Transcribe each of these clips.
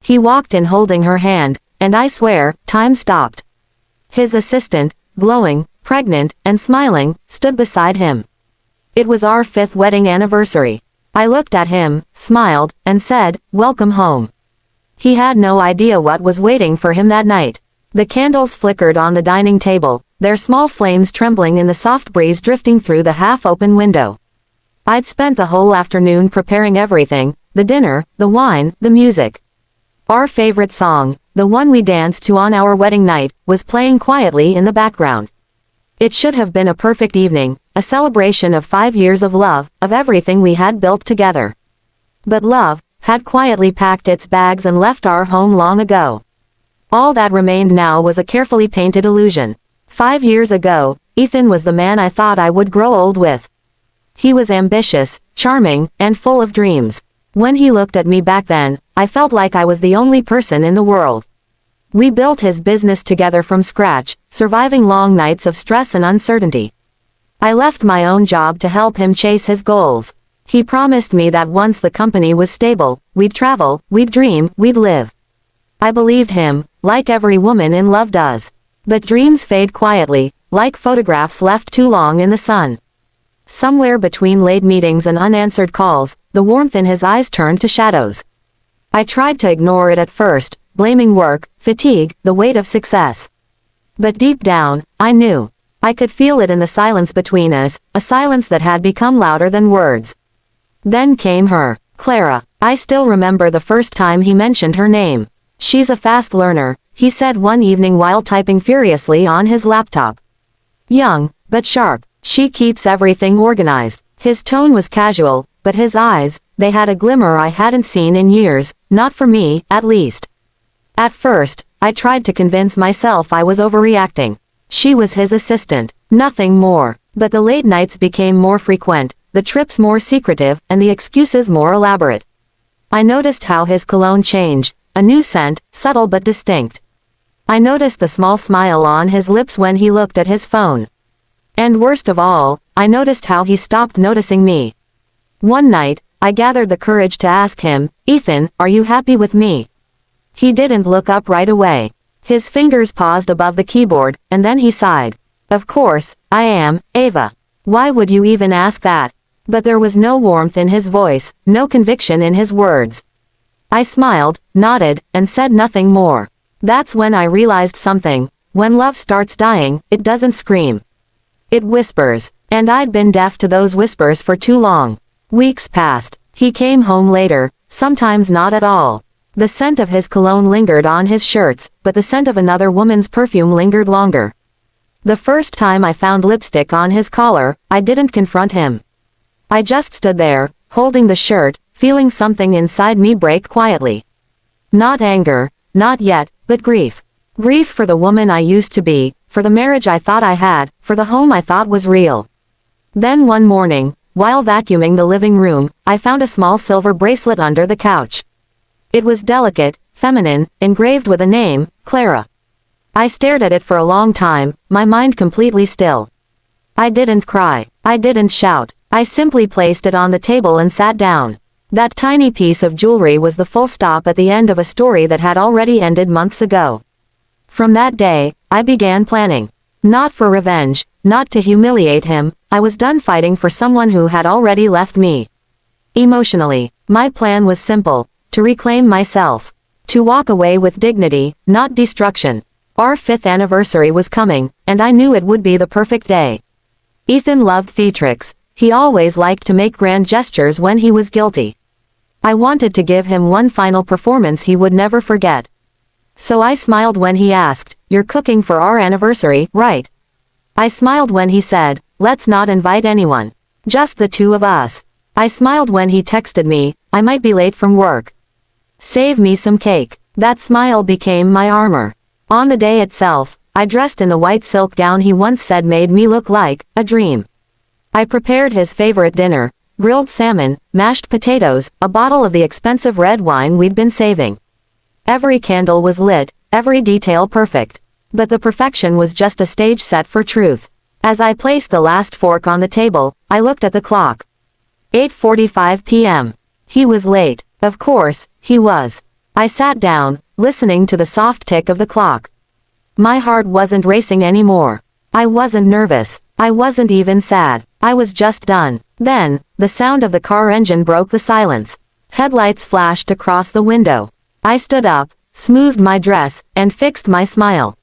He walked in holding her hand, and I swear, time stopped. His assistant, glowing, pregnant, and smiling, stood beside him. It was our 5th wedding anniversary. I looked at him, smiled, and said, "Welcome home." He had no idea what was waiting for him that night. The candles flickered on the dining table, their small flames trembling in the soft breeze drifting through the half-open window. I'd spent the whole afternoon preparing everything, the dinner, the wine, the music. Our favorite song, the one we danced to on our wedding night, was playing quietly in the background. It should have been a perfect evening, a celebration of 5 years of love, of everything we had built together. But love had quietly packed its bags and left our home long ago. All that remained now was a carefully painted illusion. 5 years ago, Ethan was the man I thought I would grow old with. He was ambitious, charming, and full of dreams. When he looked at me back then, I felt like I was the only person in the world. We built his business together from scratch, surviving long nights of stress and uncertainty. I left my own job to help him chase his goals. He promised me that once the company was stable, we'd travel, we'd dream, we'd live. I believed him, like every woman in love does. But dreams fade quietly, like photographs left too long in the sun. Somewhere between late meetings and unanswered calls, the warmth in his eyes turned to shadows. I tried to ignore it at first, blaming work, fatigue, the weight of success. But deep down, I knew. I could feel it in the silence between us, a silence that had become louder than words. Then came her, Clara. I still remember the first time he mentioned her name. "She's a fast learner," he said one evening while typing furiously on his laptop. "Young, but sharp. She keeps everything organized." His tone was casual, but his eyes, they had a glimmer I hadn't seen in years, not for me, at least. At first, I tried to convince myself I was overreacting. She was his assistant, nothing more. But the late nights became more frequent, the trips more secretive, and the excuses more elaborate. I noticed how his cologne changed, a new scent, subtle but distinct. I noticed the small smile on his lips when he looked at his phone. And worst of all, I noticed how he stopped noticing me. One night, I gathered the courage to ask him, "Ethan, are you happy with me?" He didn't look up right away. His fingers paused above the keyboard, and then he sighed. "Of course, I am, Ava. Why would you even ask that?" But there was no warmth in his voice, no conviction in his words. I smiled, nodded, and said nothing more. That's when I realized something. When love starts dying, it doesn't scream. It whispers. And I'd been deaf to those whispers for too long. Weeks passed. He came home later, sometimes not at all. The scent of his cologne lingered on his shirts, but the scent of another woman's perfume lingered longer. The first time I found lipstick on his collar, I didn't confront him. I just stood there, holding the shirt, feeling something inside me break quietly. Not anger, not yet, but grief. Grief for the woman I used to be, for the marriage I thought I had, for the home I thought was real. Then one morning, while vacuuming the living room, I found a small silver bracelet under the couch. It was delicate, feminine, engraved with a name, Clara. I stared at it for a long time, my mind completely still. I didn't cry. I didn't shout. I simply placed it on the table and sat down. That tiny piece of jewelry was the full stop at the end of a story that had already ended months ago. From that day, I began planning. Not for revenge, not to humiliate him, I was done fighting for someone who had already left me. Emotionally, my plan was simple, to reclaim myself. To walk away with dignity, not destruction. Our 5th anniversary was coming, and I knew it would be the perfect day. Ethan loved theatrics. He always liked to make grand gestures when he was guilty. I wanted to give him one final performance he would never forget. So I smiled when he asked, "You're cooking for our anniversary, right?" I smiled when he said, "Let's not invite anyone. Just the two of us." I smiled when he texted me, "I might be late from work. Save me some cake." That smile became my armor. On the day itself, I dressed in the white silk gown he once said made me look like a dream. I prepared his favorite dinner, grilled salmon, mashed potatoes, a bottle of the expensive red wine we'd been saving. Every candle was lit, every detail perfect. But the perfection was just a stage set for truth. As I placed the last fork on the table, I looked at the clock. 8:45 p.m. He was late. Of course, he was. I sat down, listening to the soft tick of the clock. My heart wasn't racing anymore. I wasn't nervous. I wasn't even sad. I was just done. Then, the sound of the car engine broke the silence. Headlights flashed across the window. I stood up, smoothed my dress, and fixed my smile.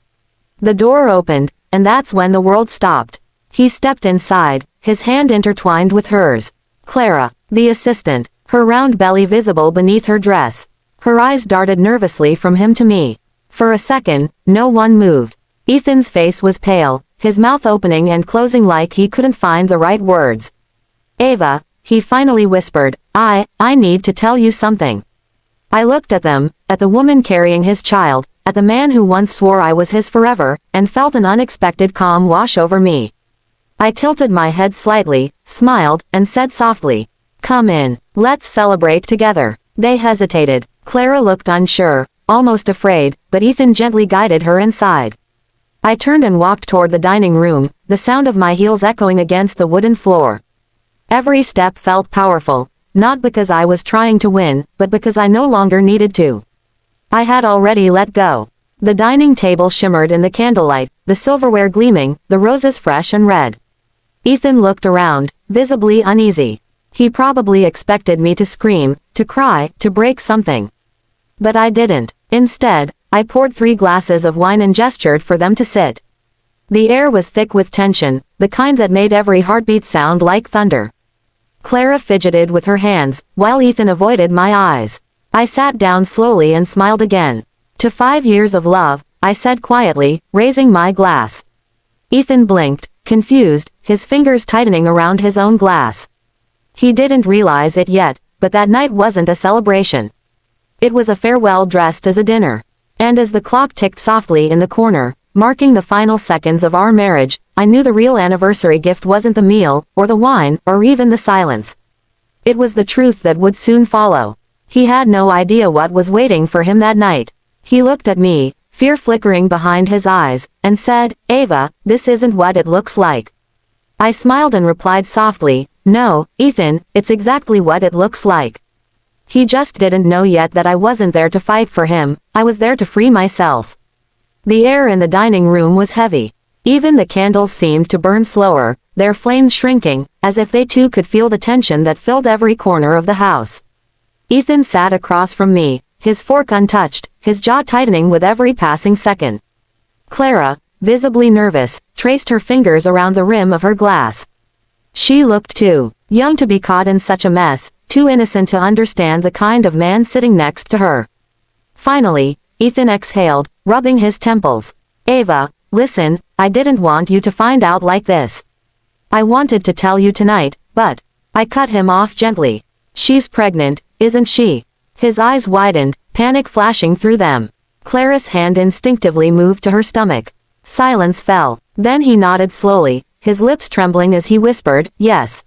The door opened, and that's when the world stopped. He stepped inside, his hand intertwined with hers. Clara, the assistant, her round belly visible beneath her dress. Her eyes darted nervously from him to me. For a second, no one moved. Ethan's face was pale, his mouth opening and closing like he couldn't find the right words. Ava, he finally whispered, I need to tell you something. I looked at them, at the woman carrying his child, at the man who once swore I was his forever, and felt an unexpected calm wash over me. I tilted my head slightly, smiled, and said softly, come in, let's celebrate together. They hesitated. Clara looked unsure, almost afraid, but Ethan gently guided her inside. I turned and walked toward the dining room, the sound of my heels echoing against the wooden floor. Every step felt powerful, not because I was trying to win, but because I no longer needed to. I had already let go. The dining table shimmered in the candlelight, the silverware gleaming, the roses fresh and red. Ethan looked around, visibly uneasy. He probably expected me to scream, to cry, to break something. But I didn't. Instead, I poured 3 glasses of wine and gestured for them to sit. The air was thick with tension, the kind that made every heartbeat sound like thunder. Clara fidgeted with her hands, while Ethan avoided my eyes. I sat down slowly and smiled again. To 5 years of love, I said quietly, raising my glass. Ethan blinked, confused, his fingers tightening around his own glass. He didn't realize it yet, but that night wasn't a celebration. It was a farewell dressed as a dinner. And as the clock ticked softly in the corner, marking the final seconds of our marriage, I knew the real anniversary gift wasn't the meal, or the wine, or even the silence. It was the truth that would soon follow. He had no idea what was waiting for him that night. He looked at me, fear flickering behind his eyes, and said, Ava, this isn't what it looks like. I smiled and replied softly, no, Ethan, it's exactly what it looks like. He just didn't know yet that I wasn't there to fight for him, I was there to free myself. The air in the dining room was heavy. Even the candles seemed to burn slower, their flames shrinking, as if they too could feel the tension that filled every corner of the house. Ethan sat across from me, his fork untouched, his jaw tightening with every passing second. Clara, visibly nervous, traced her fingers around the rim of her glass. She looked too young to be caught in such a mess, too innocent to understand the kind of man sitting next to her. Finally, Ethan exhaled, rubbing his temples. Ava, listen, I didn't want you to find out like this. I wanted to tell you tonight, but I cut him off gently. She's pregnant, isn't she? His eyes widened, panic flashing through them. Clara's hand instinctively moved to her stomach. Silence fell. Then he nodded slowly, his lips trembling as he whispered, yes.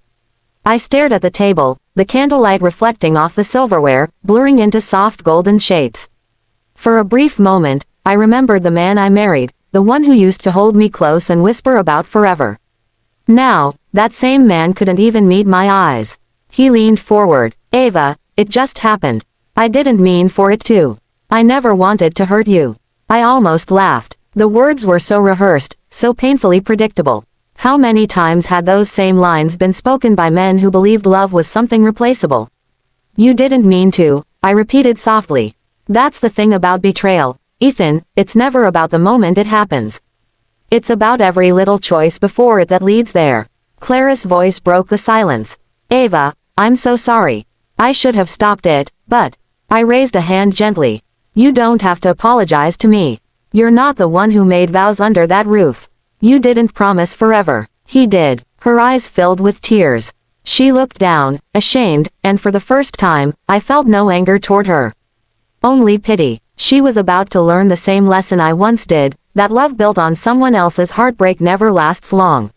I stared at the table, the candlelight reflecting off the silverware, blurring into soft golden shapes. For a brief moment, I remembered the man I married, the one who used to hold me close and whisper about forever. Now, that same man couldn't even meet my eyes. He leaned forward. Ava, it just happened. I didn't mean for it to. I never wanted to hurt you. I almost laughed. The words were so rehearsed, so painfully predictable. How many times had those same lines been spoken by men who believed love was something replaceable? You didn't mean to, I repeated softly. That's the thing about betrayal, Ethan, it's never about the moment it happens. It's about every little choice before it that leads there. Clara's voice broke the silence. Ava, I'm so sorry. I should have stopped it, but I raised a hand gently. You don't have to apologize to me. You're not the one who made vows under that roof. You didn't promise forever. He did. Her eyes filled with tears. She looked down, ashamed, and for the first time, I felt no anger toward her. Only pity. She was about to learn the same lesson I once did, that love built on someone else's heartbreak never lasts long.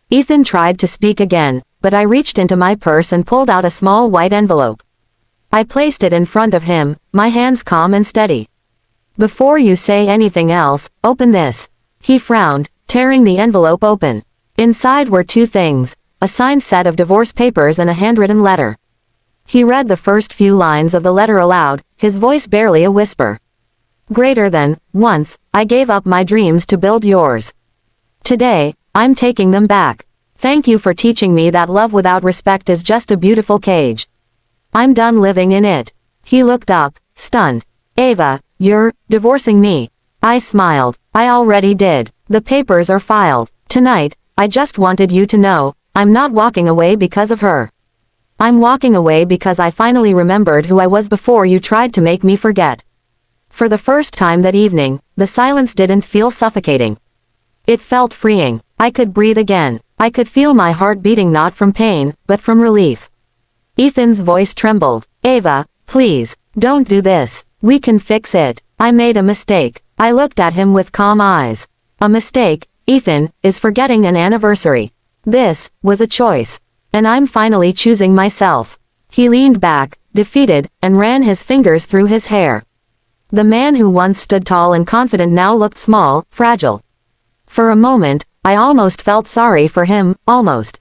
Ethan tried to speak again, but I reached into my purse and pulled out a small white envelope. I placed it in front of him, my hands calm and steady. Before you say anything else, open this. He frowned, tearing the envelope open. Inside were 2 things, a signed set of divorce papers and a handwritten letter. He read the first few lines of the letter aloud, his voice barely a whisper. Greater than, once, I gave up my dreams to build yours. Today, I'm taking them back. Thank you for teaching me that love without respect is just a beautiful cage. I'm done living in it. He looked up, stunned. Ava, you're divorcing me. I smiled. I already did. The papers are filed. Tonight, I just wanted you to know, I'm not walking away because of her. I'm walking away because I finally remembered who I was before you tried to make me forget. For the first time that evening, the silence didn't feel suffocating. It felt freeing. I could breathe again. I could feel my heart beating not from pain, but from relief. Ethan's voice trembled. Ava, please, don't do this. We can fix it. I made a mistake. I looked at him with calm eyes. A mistake, Ethan, is forgetting an anniversary. This was a choice. And I'm finally choosing myself. He leaned back, defeated, and ran his fingers through his hair. The man who once stood tall and confident now looked small, fragile. For a moment, I almost felt sorry for him, almost.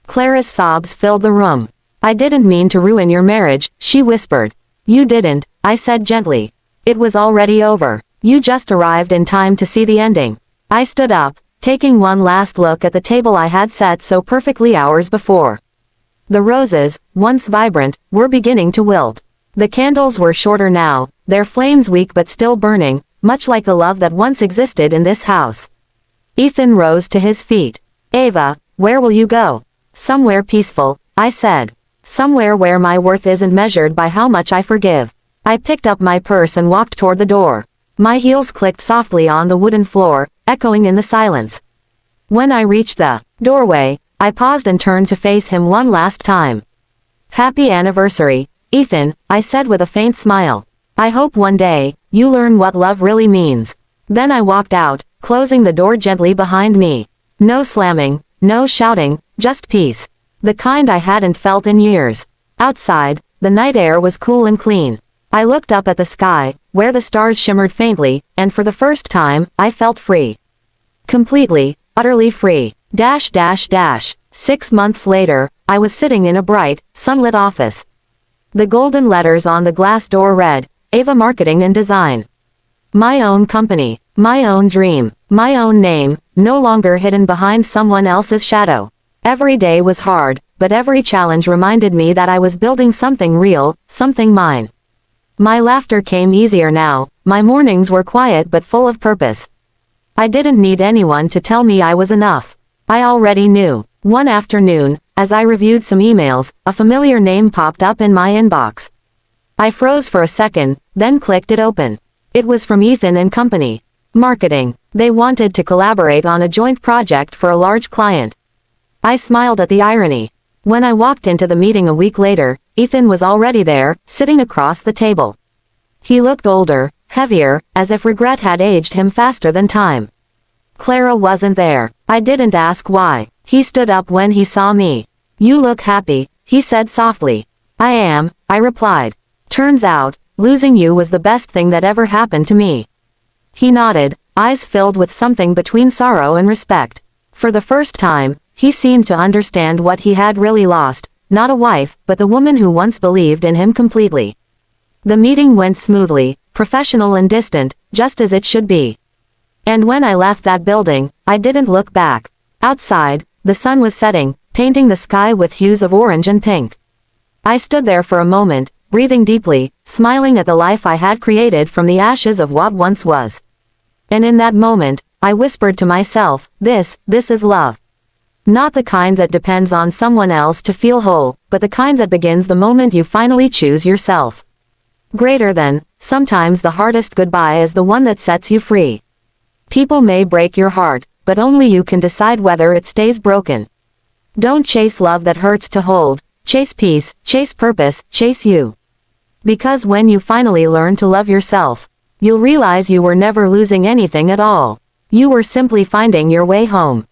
Clara's sobs filled the room. I didn't mean to ruin your marriage, she whispered. You didn't, I said gently. It was already over. You just arrived in time to see the ending. I stood up, taking one last look at the table I had set so perfectly hours before. The roses, once vibrant, were beginning to wilt. The candles were shorter now, their flames weak but still burning, much like the love that once existed in this house. Ethan rose to his feet. Ava, where will you go? Somewhere peaceful, I said. Somewhere where my worth isn't measured by how much I forgive. I picked up my purse and walked toward the door. My heels clicked softly on the wooden floor, echoing in the silence. When I reached the doorway, I paused and turned to face him one last time. Happy anniversary, Ethan, I said with a faint smile. I hope one day, you learn what love really means. Then I walked out, closing the door gently behind me. No slamming, no shouting, just peace. The kind I hadn't felt in years. Outside, the night air was cool and clean. I looked up at the sky, where the stars shimmered faintly, and for the first time, I felt free. Completely, utterly free. 6 months later, I was sitting in a bright, sunlit office. The golden letters on the glass door read, Ava Marketing and Design. My own company, my own dream, my own name, no longer hidden behind someone else's shadow. Every day was hard, but every challenge reminded me that I was building something real, something mine. My laughter came easier now, my mornings were quiet but full of purpose. I didn't need anyone to tell me I was enough. I already knew. One afternoon, as I reviewed some emails, a familiar name popped up in my inbox. I froze for a second, then clicked it open. It was from Ethan and Company. Marketing. They wanted to collaborate on a joint project for a large client. I smiled at the irony. When I walked into the meeting a week later, Ethan was already there, sitting across the table. He looked older, heavier, as if regret had aged him faster than time. Clara wasn't there. I didn't ask why. He stood up when he saw me. You look happy, he said softly. I am, I replied. Turns out, losing you was the best thing that ever happened to me. He nodded, eyes filled with something between sorrow and respect. For the first time, he seemed to understand what he had really lost, not a wife, but the woman who once believed in him completely. The meeting went smoothly, professional and distant, just as it should be. And when I left that building, I didn't look back. Outside, the sun was setting, painting the sky with hues of orange and pink. I stood there for a moment, breathing deeply, smiling at the life I had created from the ashes of what once was. And in that moment, I whispered to myself, this is love. Not the kind that depends on someone else to feel whole, but the kind that begins the moment you finally choose yourself. Greater than, sometimes the hardest goodbye is the one that sets you free. People may break your heart, but only you can decide whether it stays broken. Don't chase love that hurts to hold, chase peace, chase purpose, chase you. Because when you finally learn to love yourself, you'll realize you were never losing anything at all. You were simply finding your way home.